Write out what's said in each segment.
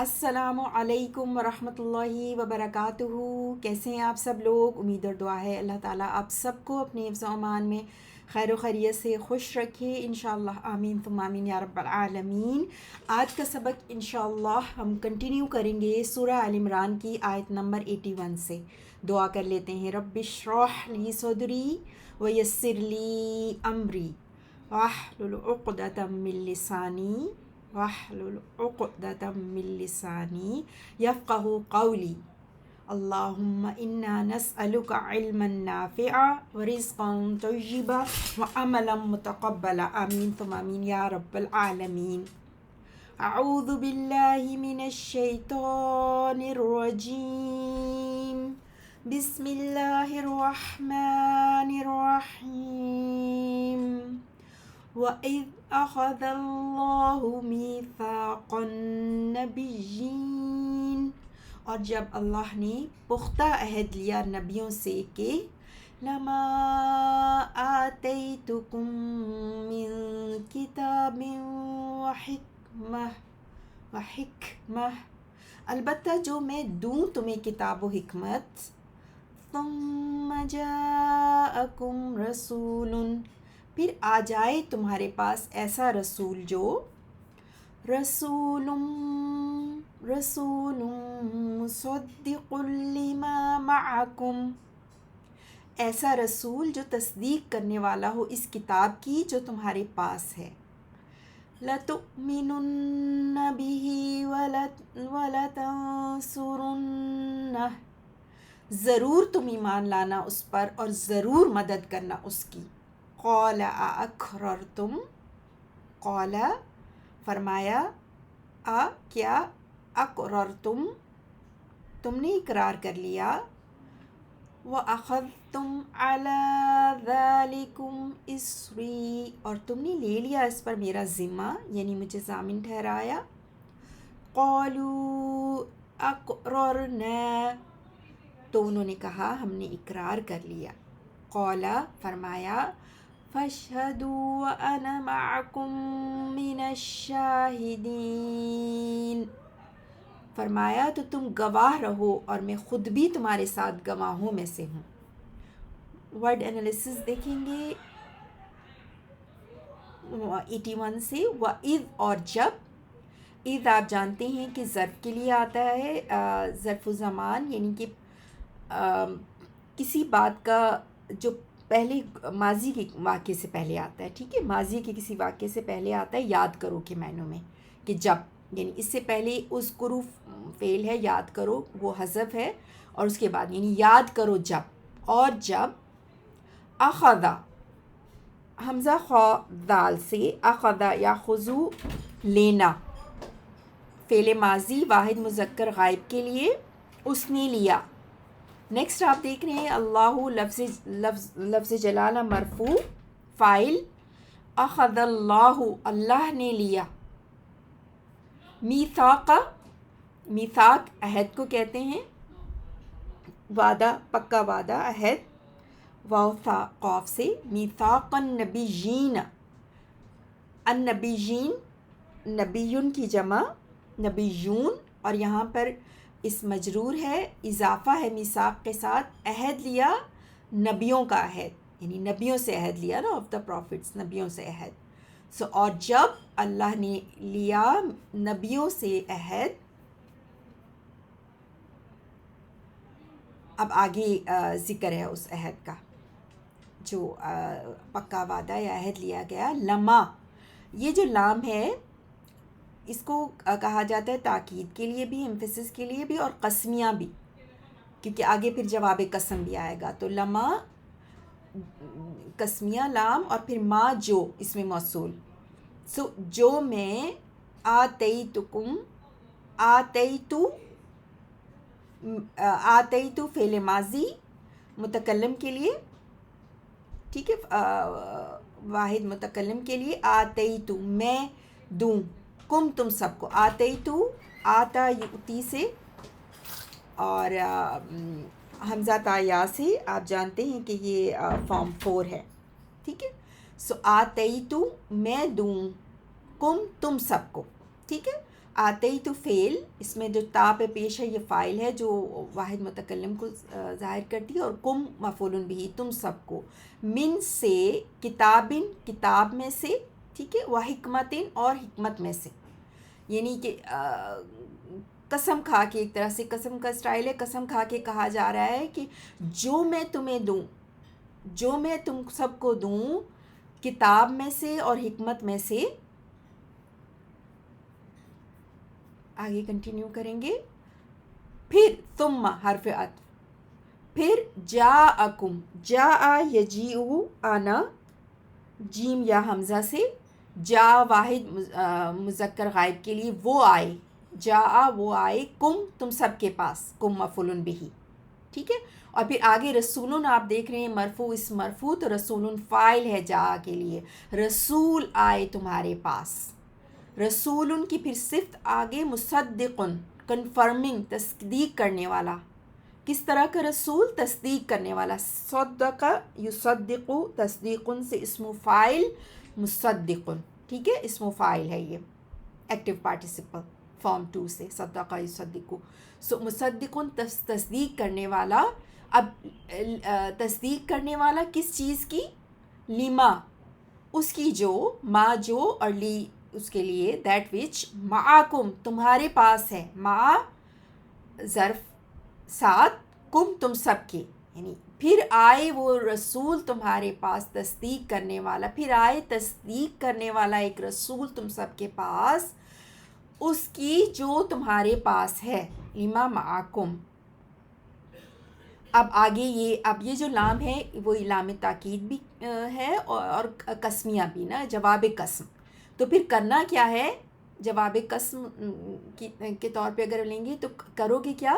السلام علیکم ورحمۃ اللہ وبرکاتہ۔ کیسے ہیں آپ سب لوگ؟ امید اور دعا ہے اللہ تعالیٰ آپ سب کو اپنے حفظ و امان میں خیر و خیریت سے خوش رکھے انشاءاللہ، آمین ثم آمین یا رب العالمین۔ آج کا سبق انشاءاللہ ہم کنٹینیو کریں گے سورہ آل عمران کی آیت نمبر 81 سے۔ دعا کر لیتے ہیں، رب اشرح لی صدری ویسر لی امری واحلل عقدۃ من لسانی یفقہوا قولی۔ اللہم انا نسألک علما نافعا ورزقا طیبا وعملا متقبلا، آمین ثم آمین یا رب العالمین۔ اعوذ باللہ من الشیطان الرجیم، بسم اللہ الرحمن الرحیم۔ وَإِذْ أَخَذَ اللَّهُ مِيثَاقَ النَّبِيِّينَ، اور جب اللہ نے پختہ عہد لیا نبیوں سے کہ لَمَا آتَيْتُكُم مِّن كِتَابٍ وَحِکْمَةٍ، البتہ جو میں دوں تمہیں کتاب و حکمت، ثُمَّ جَاءَكُمْ رَسُولٌ، پھر آ جائے تمہارے پاس ایسا رسول جو رسول مصدق لما معکم، ایسا رسول جو تصدیق کرنے والا ہو اس کتاب کی جو تمہارے پاس ہے، لَتُؤْمِنُنَّ بِهِ وَلَتَنصُرُنَّهُ، ضرور تم ایمان لانا اس پر اور ضرور مدد کرنا اس کی۔ قال اقررتم، قال فرمایا، کیا اقررتم تم نے اقرار کر لیا، وَأَخَذْتُمْ عَلَى ذَلِكُمْ إِصْرِي، اور تم نے لے لیا اس پر میرا ذمہ، یعنی مجھے ضامن ٹھہرایا۔ قالوا اقررنا، تو انہوں نے کہا ہم نے اقرار کر لیا۔ قال فرمایا، فَاشْهَدُوا وَأَنَا مَعَكُمْ مِنَ الشَّاهِدِينَ، فرمایا تو تم گواہ رہو اور میں خود بھی تمہارے ساتھ گواہوں میں سے ہوں۔ ورڈ انالیسس دیکھیں گے 81 سے۔ وَإِذْ، اور جب، اذ آپ جانتے ہیں کہ ظرف کے لیے آتا ہے، ظرف زمان، یعنی کہ کسی بات کا جو پہلے ماضی کے واقعے سے پہلے آتا ہے، ٹھیک ہے، ماضی کے کسی واقعے سے پہلے آتا ہے یاد کرو کے معنوں میں، کہ جب، یعنی اس سے پہلے اذکروا فعل ہے، یاد کرو وہ حذف ہے، اور اس کے بعد یعنی یاد کرو جب، اور جب اخذا، حمزہ خا دال سے، اخذا یاخذو لینا، فعل ماضی واحد مذکر غائب کے لیے، اس نے لیا۔ نیکسٹ آپ دیکھ رہے ہیں اللہ، لفظ جلالہ مرفوع، فاعل اخذ اللہ، اللہ نے لیا۔ میثاق، میثاق عہد کو کہتے ہیں، وعدہ، پکا وعدہ، عہد، واو تھا قاف سے، میثاق النبیین، النبیین نبیون کی جمع نبیون، اور یہاں پر اس مجرور ہے، اضافہ ہے میثاق کے ساتھ، عہد لیا نبیوں کا عہد، یعنی نبیوں سے عہد لیا نا، آف دا پروفٹس، نبیوں سے عہد۔ اور جب اللہ نے لیا نبیوں سے عہد، اب آگے ذکر ہے اس عہد کا جو پکا وعدہ یا عہد لیا گیا۔ لما، یہ جو لام ہے اس کو کہا جاتا ہے تاکید کے لیے بھی، ایمفیسس کے لیے بھی، اور قسمیہ بھی، کیونکہ آگے پھر جواب قسم بھی آئے گا۔ تو لما قسمیہ لام، اور پھر ما جو اس میں موصول، جو میں آتیتکم، آتیتو فعل ماضی متکلم کے لیے، ٹھیک ہے، واحد متکلم کے لیے، آتیتو میں دوں، کم تم سب کو، آتیتو آتا یؤتی سے، اور حمزہ تا یا سے آپ جانتے ہیں کہ یہ فارم 4 ہے، ٹھیک ہے۔ آتیتو میں دوں، کم تم سب کو، ٹھیک ہے۔ آتے تو فعل، اس میں جو تا پہ پیش ہے یہ فاعل ہے جو واحد متکلم کو ظاہر کرتی ہے، اور کم مفعول بھی، تم سب کو، من سے، کتابن کتاب میں سے، ٹھیک ہے، و حکمتن اور حکمت میں سے، یعنی کہ قسم کھا کے، ایک طرح سے قسم کا اسٹائل ہے، قسم کھا کے کہا جا رہا ہے کہ جو میں تمہیں دوں، جو میں تم سب کو دوں کتاب میں سے اور حکمت میں سے. آگے کنٹینیو کریں گے. پھر ثم حرف عطف، پھر جاءکم، جاء یجیء آنا، جیم یا حمزہ سے، جا واحد مذکر غائب کے لیے وہ آئے، جاء وہ آئے، کم تم سب کے پاس، کم مفعول بہ، ٹھیک ہے. اور پھر آگے رسولن آپ دیکھ رہے ہیں مرفوع، اس مرفوع، تو رسولن فاعل ہے جا کے لیے، رسول آئے تمہارے پاس، رسولن کی پھر صفت آگے مصدقن، کنفرمنگ، تصدیق کرنے والا. کس طرح کا رسول؟ تصدیق کرنے والا. صدق یصدق، تصدیقن سے اسم فاعل مصدقن، ٹھیک ہے، اسم فاعل ہے یہ، ایکٹیو پارٹیسپل فارم 2 سے، صدق یصدق. سو مصدقن تصدیق کرنے والا. اب تصدیق کرنے والا کس چیز کی؟ لما، اس کی جو، ما جو، اور لی اس کے لیے، دیٹ وچ معاکم تمہارے پاس ہے، مع ظرف ساتھ، کم تم سب کے، یعنی پھر آئے وہ رسول تمہارے پاس تصدیق کرنے والا، پھر آئے تصدیق کرنے والا ایک رسول تم سب کے پاس، اس کی جو تمہارے پاس ہے، لما معاکم. اب آگے اب یہ جو لام ہے وہ لام تاکید بھی ہے اور قسمیہ بھی نا، جواب قسم. تو پھر کرنا کیا ہے؟ جواب قسم کے طور پہ اگر لیں گے تو کرو گے کیا؟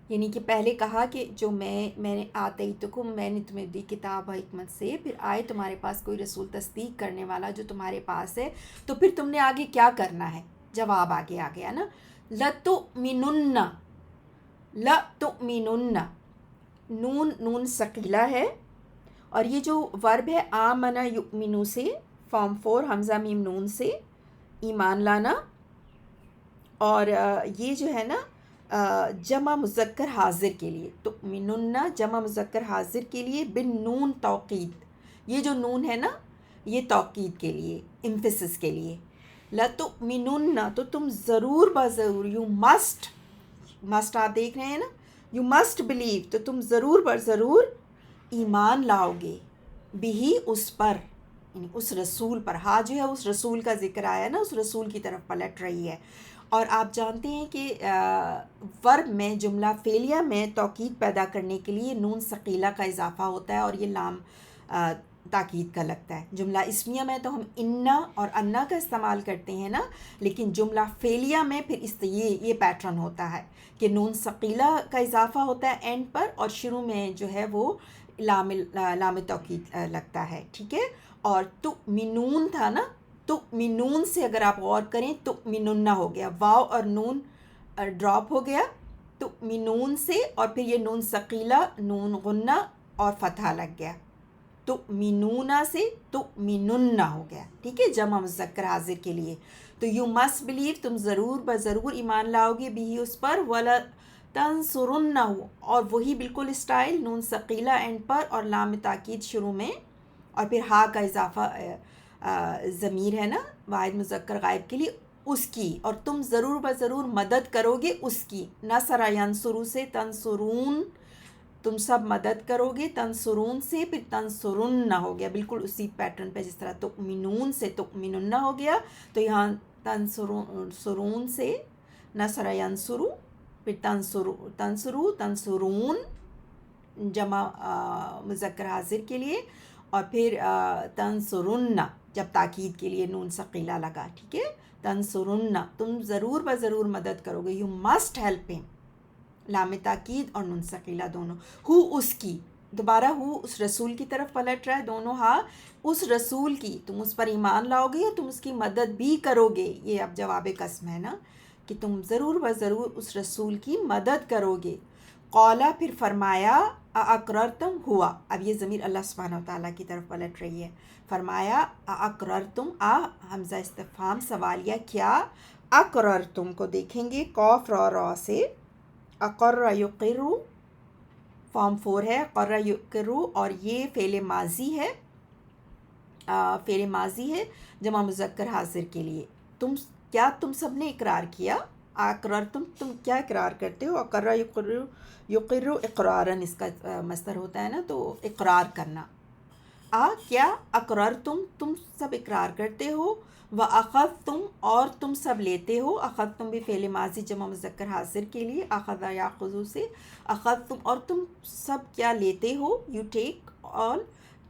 یعنی کہ پہلے کہا کہ جو میں نے آتیتکم، میں نے تمہیں دی کتاب و حکمت سے، پھر آئے تمہارے پاس کوئی رسول تصدیق کرنے والا جو تمہارے پاس ہے، تو پھر تم نے آگے کیا کرنا ہے؟ جواب آگے آ گیا نا. لَتُؤْمِنُنَّ، لَتُؤْمِنُنَّ، نون ثقیلہ ہے، اور یہ جو ورب ہے آمنہ یؤمنو سے، فارم 4 حمزہ میم نون سے، ایمان لانا. اور یہ جو ہے نا جمع مذکر حاضر کے لیے، تؤمنن جمع مذکر حاضر کے لیے بن نون توقید، یہ جو نون ہے نا یہ توقید کے لیے، امفسس کے لیے. لَتُؤْمِنُنَّ، تو تم ضرور بضرور، یو مسٹ آپ دیکھ رہے ہیں نا، یو مسٹ بلیو، تو تم ضرور بضرور ایمان لاؤ گے، بھی اس پر، یعنی اس رسول پر. ہاں جو ہے اس رسول کا ذکر آیا نا، اس رسول کی طرف پلٹ رہی ہے. اور آپ جانتے ہیں کہ ورب میں، جملہ فعلیہ میں توکید پیدا کرنے کے لیے نون ثقیلہ کا اضافہ ہوتا ہے، اور یہ لام تاکید کا لگتا ہے. جملہ اسمیہ میں تو ہم انا اور انا کا استعمال کرتے ہیں نا، لیکن جملہ فعلیہ میں پھر یہ پیٹرن ہوتا ہے کہ نون ثقیلہ کا اضافہ ہوتا ہے اینڈ پر، اور شروع میں جو ہے وہ لام توکید لگتا ہے، ٹھیک ہے. اور تؤمنون تھا نا، تؤمنون سے اگر آپ غور کریں تؤمنن ہو گیا، واو اور نون ڈراپ ہو گیا تؤمنون سے، اور پھر یہ نون ثقیلہ، نون غنہ اور فتحہ لگ گیا، تؤمنون سے تؤمنن ہو گیا، ٹھیک ہے، جمع مذکر حاضر کے لیے. تو یو مسٹ بلیو، تم ضرور بضرور ایمان لاؤ گے، بھی اس پر، ولا تنصرنہ، اور وہی بالکل اسٹائل، نون ثقیلہ اینڈ پر اور لام تاکید شروع میں، اور پھر ہا کا اضافہ ضمیر ہے نا واحد مذکر غائب کے لیے، اس کی، اور تم ضرور بضرور مدد کرو گے اس کی. نصر ینصرو سے تنصرون، تم سب مدد کرو گے، تنصرون سے پھر تنصرن ہو گیا، بالکل اسی پیٹرن پہ جس طرح تؤمنون سے تؤمنن ہو گیا. تو یہاں تنصرون سے نصر ینصرو، پھر تنصرو تنصرون جمع مذکر حاضر کے لیے، اور پھر تنصرن جب تاکید کے لیے نون ثقیلہ لگا، ٹھیک ہے، تنصرن، تم ضرور بضرور مدد کرو گے، یو مسٹ ہیلپ ہم، لام تاکید اور نون ثقیلہ دونوں. ہو اس کی، دوبارہ ہو اس رسول کی طرف پلٹ رہا ہے، دونوں ہاں اس رسول کی، تم اس پر ایمان لاؤ گے اور تم اس کی مدد بھی کرو گے. یہ اب جواب قسم ہے نا کہ تم ضرور بضرور اس رسول کی مدد کرو گے. قولا، پھر فرمایا، اقررتم، ہوا، اب یہ ضمیر اللہ سبحانہ وتعالیٰ کی طرف پلٹ رہی ہے. فرمایا اقررتم، حمزہ استفہام سوالیہ، کیا اقررتم کو دیکھیں گے قاف را سے، اقر یقر فارم 4 ہے، قر یقر، اور یہ فعل ماضی ہے، فعل ماضی ہے جمع مذکر حاضر کے لیے۔ تم سب نے اقرار کیا، اقررتم تم کیا اقرار کرتے ہو، اقر یقر اقرارن اس کا مصدر ہوتا ہے نا، تو اقرار کرنا۔ کیا اقررتم تم سب اقرار کرتے ہو، وَأَخَذْتُمْ اور تم سب لیتے ہو، اخذتم بھی فعل ماضی جمع مذکر حاضر کے لیے، اخذ یاخذ سے، اخذتم اور تم سب کیا لیتے ہو، یو ٹیک آل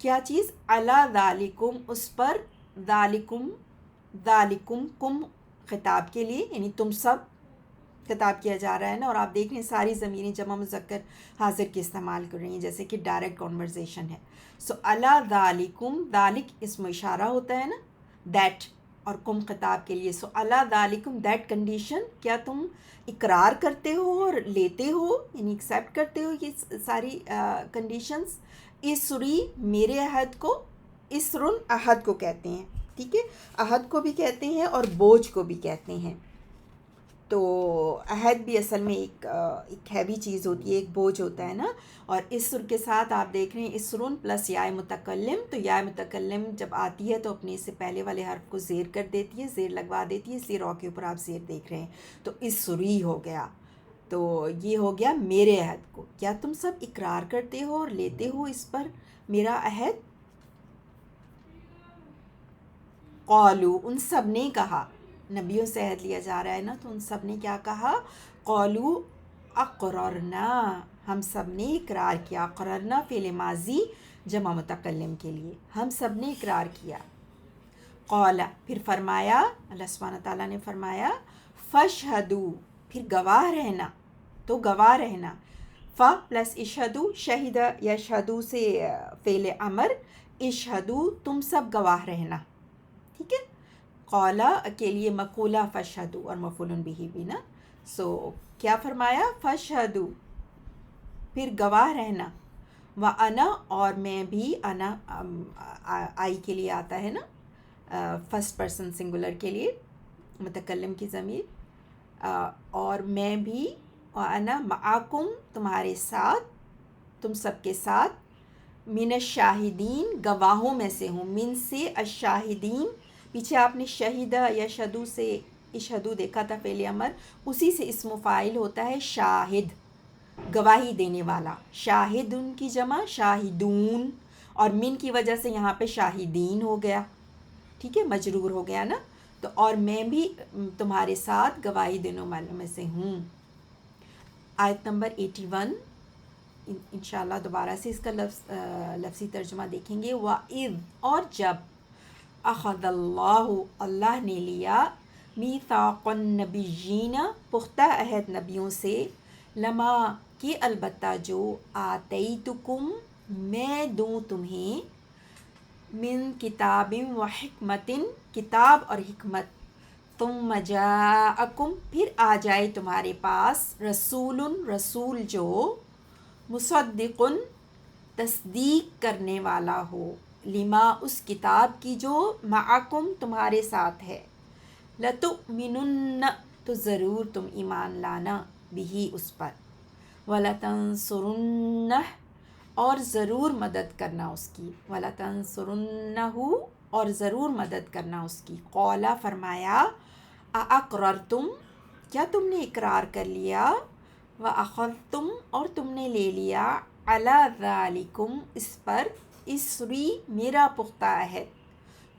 کیا چیز، علی ذالکم اس پر، ذالکم ذالکم کم خطاب کے لیے، یعنی تم سب خطاب کیا جا رہا ہے نا، اور آپ دیکھ رہے ہیں ساری ضمیریں جمع مذکر حاضر کے استعمال کر رہی ہیں جیسے کہ ڈائریکٹ کنورزیشن ہے۔ سو علی ذالکم، ذالک اسم اشارہ ہوتا ہے نا، دیٹ، اور کم خطاب کے لیے، سو علی ذالکم دیٹ کنڈیشن، کیا تم اقرار کرتے ہو اور لیتے ہو، یعنی ایکسیپٹ کرتے ہو یہ ساری کنڈیشنز، اسری میرے عہد کو، اسرن عہد کو کہتے ہیں، ٹھیک ہے، عہد کو بھی کہتے ہیں اور بوجھ کو بھی کہتے ہیں۔ تو عہد بھی اصل میں ایک ہیوی چیز ہوتی ہے، ایک بوجھ ہوتا ہے نا، اور اسر کے ساتھ آپ دیکھ رہے ہیں اسرن پلس یا متکلم، تو یا متکلم جب آتی ہے تو اپنے سے پہلے والے حرف کو زیر کر دیتی ہے، زیر لگوا دیتی ہے، اس لیے را کے اوپر آپ زیر دیکھ رہے ہیں، تو اسری ہو گیا، تو یہ ہو گیا میرے عہد کو، کیا تم سب اقرار کرتے ہو اور لیتے ہو اس پر میرا عہد، قالو ان سب نے کہا، نبیوں سے عہد لیا جا رہا ہے نا، تو ان سب نے کیا کہا، قالو اقررنا ہم سب نے اقرار کیا، اقررنا فعل ماضی جمع متکلم کے لیے، ہم سب نے اقرار کیا۔ قال پھر فرمایا، اللہ سبحانہ تعالیٰ نے فرمایا، فاشہدوا پھر گواہ رہنا، تو گواہ رہنا، ف پلس اشہدو، شہد یشہدو سے فعل امر، اشہدو تم سب گواہ رہنا، ٹھیک ہے، قولا کے لیے مقولہ فاشہدو اور مفعول بہ بھی نا، سو کیا فرمایا، فاشہدو پھر گواہ رہنا، وَأَنَا اور میں بھی، انا آئی کے لیے آتا ہے نا، فرسٹ پرسن سنگولر کے لیے متکلم کی ضمیر، اور میں بھی، وَأَنَا مَعَکُم تمہارے ساتھ، تم سب کے ساتھ، من الشاہدین گواہوں میں سے ہوں، من سے الشاہدین، پیچھے آپ نے شہید یشہدو سے اشہدو دیکھا تھا فعل امر، اسی سے اسم فاعل ہوتا ہے شاہد، گواہی دینے والا، شاہد ان کی جمع شاہدون، اور من کی وجہ سے یہاں پہ شاہدین ہو گیا، ٹھیک ہے، مجرور ہو گیا نا، تو اور میں بھی تمہارے ساتھ گواہی دینے والوں میں سے ہوں۔ آیت نمبر 81 انشاءاللہ دوبارہ سے اس کا لفظی ترجمہ دیکھیں گے، وَإِذْ اور جب، اخذ اللہ نے لیا، میثاق النبیین پختہ عہد نبیوں سے، لما کہ البتہ جو، آتیتکم میں دوں تمہیں، من کتاب و حکمت کتاب اور حکمت، ثم جاءکم پھر آ جائے تمہارے پاس، رسول رسول جو، مصدق تصدیق کرنے والا ہو، لما اس کتاب کی جو، معکم تمہارے ساتھ ہے، لتؤمنن تو ضرور تم ایمان لانا، بھی اس پر، وَلَتَنصُرُنَّهُ اور ضرور مدد کرنا اس کی، وَلَتَنصُرُنَّهُ اور ضرور مدد کرنا اس کی، قَالَ فرمایا، اَأَقْرَرْتُمْ کیا تم نے اقرار کر لیا، وَأَخَذْتُمْ اور تم نے لے لیا، عَلَى ذَلِكُمْ اس پر، اسری میرا پختہ عہد،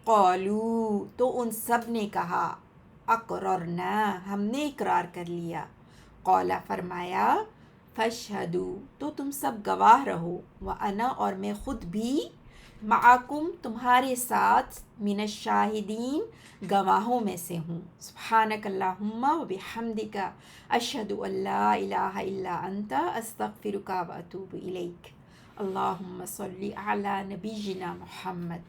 قالوا تو ان سب نے کہا، اقررنا ہم نے اقرار کر لیا، قال فرمایا، فاشہدوا تو تم سب گواہ رہو، وَأَنَا اور میں خود بھی، معکم تمہارے ساتھ، من الشاہدین گواہوں میں سے ہوں۔ سبحانک اللہم وبحمدک، اشہد ان لا الہ الا انت، استغفرک واتوب الیک۔ اللہم صلی علی نبینا محمد۔